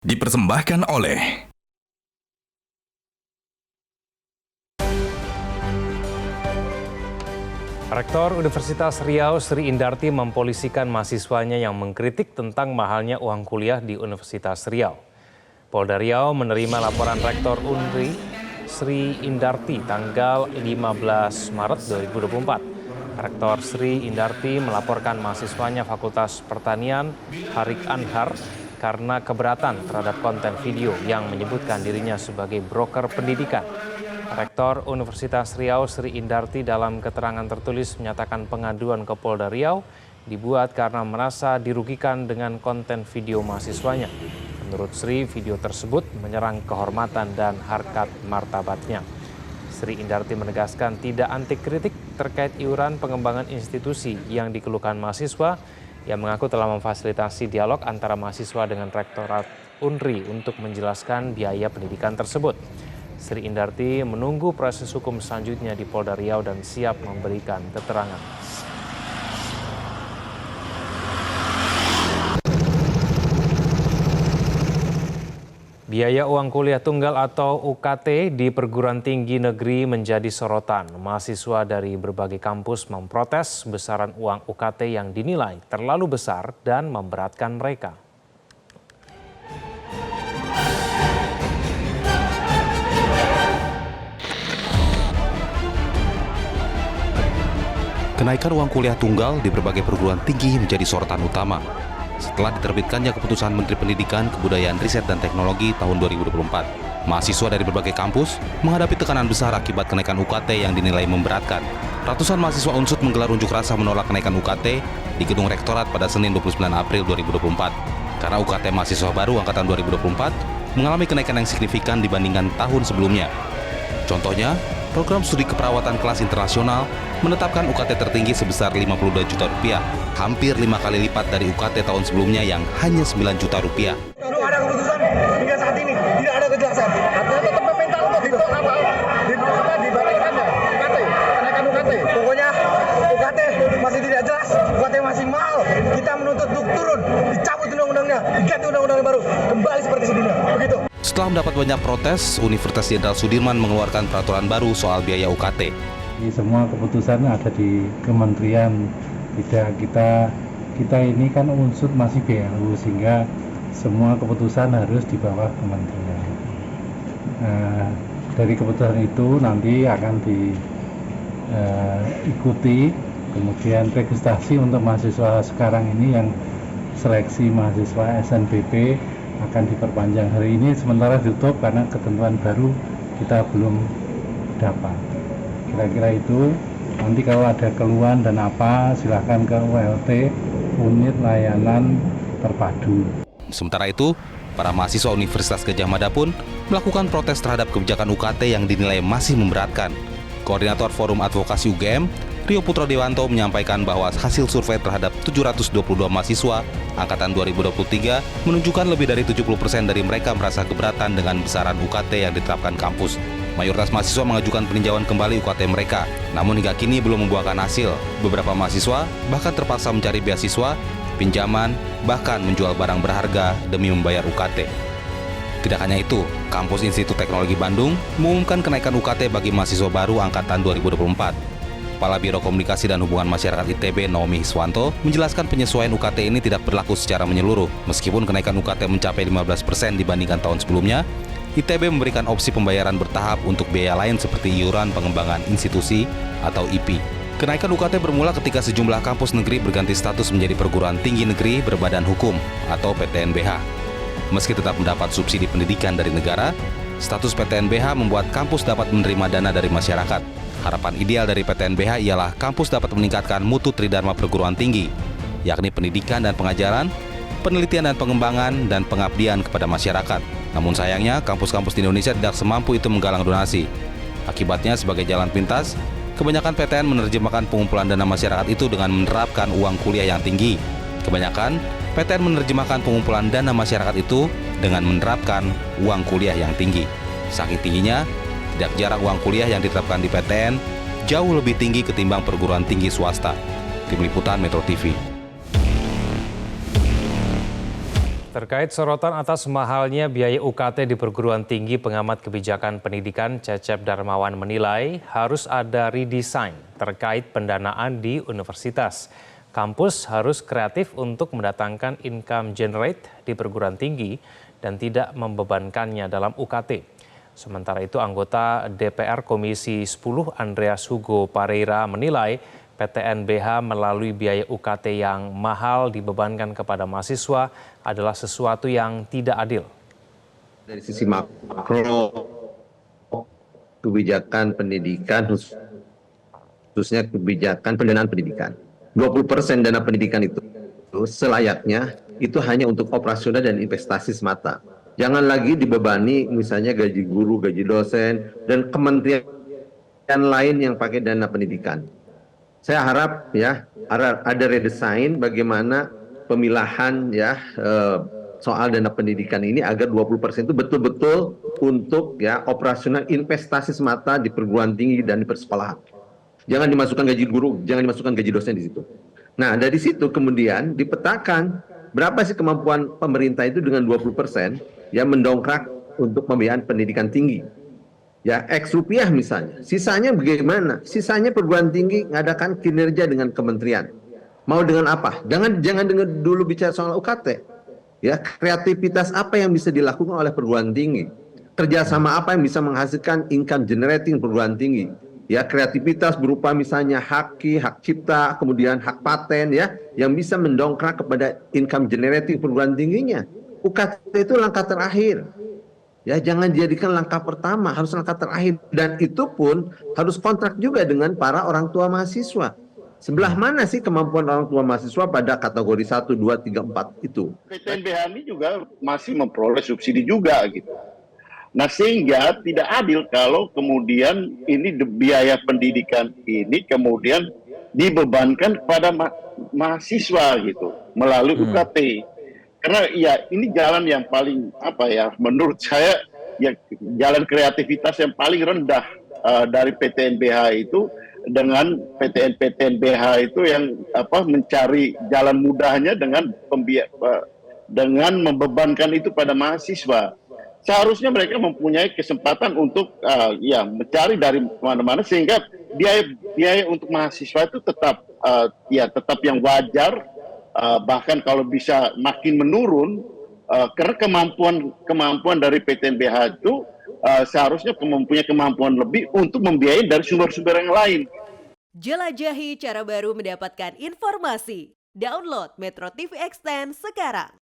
Dipersembahkan oleh Rektor Universitas Riau Sri Indarti mempolisikan mahasiswanya yang mengkritik tentang mahalnya uang kuliah di Universitas Riau. Polda Riau menerima laporan Rektor Unri Sri Indarti tanggal 15 Maret 2024. Rektor Sri Indarti melaporkan mahasiswanya Fakultas Pertanian Harik Anhar karena keberatan terhadap konten video yang menyebutkan dirinya sebagai broker pendidikan. Rektor Universitas Riau Sri Indarti dalam keterangan tertulis menyatakan pengaduan ke Polda Riau dibuat karena merasa dirugikan dengan konten video mahasiswanya. Menurut Sri, video tersebut menyerang kehormatan dan harkat martabatnya. Sri Indarti menegaskan tidak anti kritik terkait iuran pengembangan institusi yang dikeluhkan mahasiswa yang mengaku telah memfasilitasi dialog antara mahasiswa dengan Rektorat Unri untuk menjelaskan biaya pendidikan tersebut. Sri Indarti menunggu proses hukum selanjutnya di Polda Riau dan siap memberikan keterangan. Biaya uang kuliah tunggal atau UKT di perguruan tinggi negeri menjadi sorotan. Mahasiswa dari berbagai kampus memprotes besaran uang UKT yang dinilai terlalu besar dan memberatkan mereka. Kenaikan uang kuliah tunggal di berbagai perguruan tinggi menjadi sorotan utama setelah diterbitkannya keputusan Menteri Pendidikan, Kebudayaan, Riset, dan Teknologi tahun 2024. Mahasiswa dari berbagai kampus menghadapi tekanan besar akibat kenaikan UKT yang dinilai memberatkan. Ratusan mahasiswa Unsud menggelar unjuk rasa menolak kenaikan UKT di Gedung Rektorat pada Senin 29 April 2024. Karena UKT mahasiswa baru angkatan 2024 mengalami kenaikan yang signifikan dibandingkan tahun sebelumnya. Contohnya, program studi keperawatan kelas internasional menetapkan UKT tertinggi sebesar Rp52 juta, hampir 5 kali lipat dari UKT tahun sebelumnya yang hanya Rp9 juta. Belum ada keputusan hingga saat ini, tidak ada kejelasan. Artinya tetap meminta untuk dibatalkan ya, UKT, kenaikan UKT. Pokoknya UKT masih tidak jelas, UKT masih mahal. Kita menuntut untuk turun, dicabut undang-undangnya, diganti undang-undang baru, kembali seperti sebelumnya. Begitu. Setelah mendapat banyak protes, Universitas Jenderal Sudirman mengeluarkan peraturan baru soal biaya UKT. Semua keputusan ada di kementerian, tidak kita ini kan unsur masih BLU sehingga semua keputusan harus di bawah kementerian. Dari keputusan itu nanti akan diikuti kemudian registrasi untuk mahasiswa sekarang ini yang seleksi mahasiswa SNBP akan diperpanjang. Hari ini sementara ditutup karena ketentuan baru kita belum dapat. Kira-kira itu, nanti kalau ada keluhan dan apa silahkan ke ULT, unit layanan terpadu. Sementara itu, para mahasiswa Universitas Gadjah Mada pun melakukan protes terhadap kebijakan UKT yang dinilai masih memberatkan. Koordinator Forum Advokasi UGM, Rio Putro Dewanto menyampaikan bahwa hasil survei terhadap 722 mahasiswa angkatan 2023 menunjukkan lebih dari 70% dari mereka merasa keberatan dengan besaran UKT yang diterapkan kampus. Mayoritas mahasiswa mengajukan peninjauan kembali UKT mereka, namun hingga kini belum membuahkan hasil. Beberapa mahasiswa bahkan terpaksa mencari beasiswa, pinjaman, bahkan menjual barang berharga demi membayar UKT. Tidak hanya itu, Kampus Institut Teknologi Bandung mengumumkan kenaikan UKT bagi mahasiswa baru angkatan 2024. Kepala Biro Komunikasi dan Hubungan Masyarakat ITB, Naomi Hiswanto, menjelaskan penyesuaian UKT ini tidak berlaku secara menyeluruh. Meskipun kenaikan UKT mencapai 15% dibandingkan tahun sebelumnya, ITB memberikan opsi pembayaran bertahap untuk biaya lain seperti iuran pengembangan institusi atau IP. Kenaikan UKT bermula ketika sejumlah kampus negeri berganti status menjadi perguruan tinggi negeri berbadan hukum atau PTNBH. Meski tetap mendapat subsidi pendidikan dari negara, status PTNBH membuat kampus dapat menerima dana dari masyarakat. Harapan ideal dari PTNBH ialah kampus dapat meningkatkan mutu tridharma perguruan tinggi, yakni pendidikan dan pengajaran, penelitian dan pengembangan, dan pengabdian kepada masyarakat. Namun sayangnya, kampus-kampus di Indonesia tidak semampu itu menggalang donasi. Akibatnya, sebagai jalan pintas, kebanyakan PTN menerjemahkan pengumpulan dana masyarakat itu dengan menerapkan uang kuliah yang tinggi. Kebanyakan PTN menerjemahkan pengumpulan dana masyarakat itu dengan menerapkan uang kuliah yang tinggi. Saking tingginya, tidak jarang uang kuliah yang diterapkan di PTN jauh lebih tinggi ketimbang perguruan tinggi swasta. Tim Liputan Metro TV. Terkait sorotan atas mahalnya biaya UKT di perguruan tinggi, pengamat kebijakan pendidikan Cecep Darmawan menilai harus ada redesign terkait pendanaan di universitas. Kampus harus kreatif untuk mendatangkan income generate di perguruan tinggi dan tidak membebankannya dalam UKT. Sementara itu, anggota DPR Komisi 10 Andreas Hugo Pareira menilai PTNBH melalui biaya UKT yang mahal dibebankan kepada mahasiswa adalah sesuatu yang tidak adil. Dari sisi makro kebijakan pendidikan, khususnya kebijakan pendanaan pendidikan, 20% dana pendidikan itu selayaknya itu hanya untuk operasional dan investasi semata. Jangan lagi dibebani misalnya gaji guru, gaji dosen, dan kementerian lain yang pakai dana pendidikan. Saya harap ya ada redesign bagaimana pemilahan ya soal dana pendidikan ini agar 20% itu betul-betul untuk ya operasional investasi semata di perguruan tinggi dan di persekolahan. Jangan dimasukkan gaji guru, jangan dimasukkan gaji dosen di situ. Nah, dari situ kemudian dipetakan berapa sih kemampuan pemerintah itu dengan 20% ya mendongkrak untuk pembiayaan pendidikan tinggi. Ya, X rupiah misalnya. Sisanya bagaimana? Sisanya perguruan tinggi ngadakan kinerja dengan kementerian. Mau dengan apa? Jangan dengan dulu bicara soal UKT. Ya, kreativitas apa yang bisa dilakukan oleh perguruan tinggi? Kerjasama apa yang bisa menghasilkan income generating perguruan tinggi? Ya, kreativitas berupa misalnya hak cipta, kemudian hak paten ya, yang bisa mendongkrak kepada income generating perguruan tingginya. UKT itu langkah terakhir. Ya, jangan dijadikan langkah pertama, harus langkah terakhir. Dan itu pun harus kontrak juga dengan para orang tua mahasiswa. Sebelah mana sih kemampuan orang tua mahasiswa pada kategori 1, 2, 3, 4 itu? PTNBH ini juga masih memperoleh subsidi juga gitu. Nah, sehingga tidak adil kalau kemudian ini biaya pendidikan ini kemudian dibebankan kepada mahasiswa gitu melalui UKT. Karena ya ini jalan yang paling menurut saya ya jalan kreativitas yang paling rendah dari PTNBH itu dengan PTNBH itu yang mencari jalan mudahnya dengan membebankan itu pada mahasiswa. Seharusnya mereka mempunyai kesempatan untuk mencari dari mana-mana sehingga biaya untuk mahasiswa itu tetap yang wajar. Bahkan kalau bisa makin menurun karena kemampuan dari PTNBH itu seharusnya mempunyai kemampuan lebih untuk membiayai dari sumber-sumber yang lain. Jelajahi cara baru mendapatkan informasi. Download Metro TV Extend sekarang.